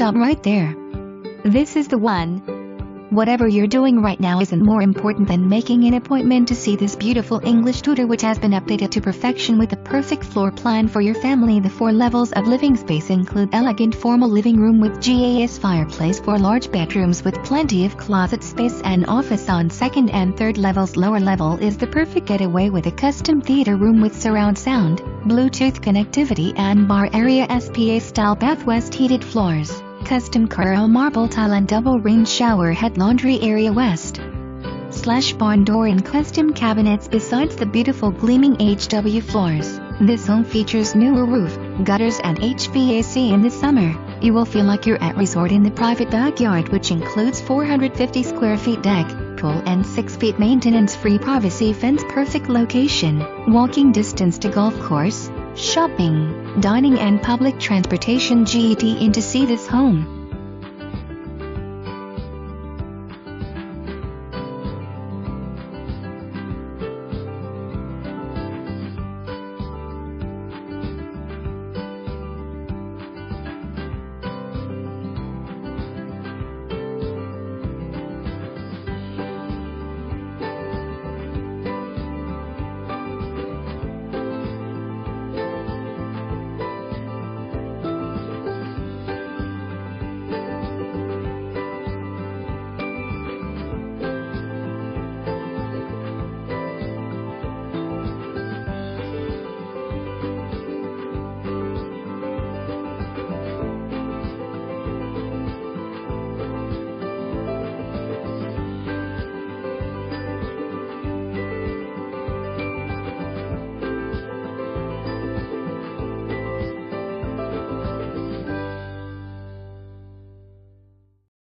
stop right there. This is the one. Whatever you're doing right now isn't more important than making an appointment to see this beautiful English Tudor, which has been updated to perfection with the perfect floor plan for your family. The 4 levels of living space include elegant formal living room with GAS fireplace, 4 large bedrooms with plenty of closet space and office on 2nd and 3rd levels. Lower level is the perfect getaway with a custom theater room with surround sound, Bluetooth connectivity and bar area, SPA style bath, west heated floors, custom Carrera marble tile and double range shower head, laundry area, west/barn door and custom cabinets besides the beautiful gleaming HW floors. This home features newer roof, gutters and HVAC. In the summer, you will feel like you're at resort in the private backyard, which includes 450 square feet deck, pool and 6 feet maintenance-free privacy fence. Perfect location, walking distance to golf course, shopping, dining and public transportation. Get in to see this home.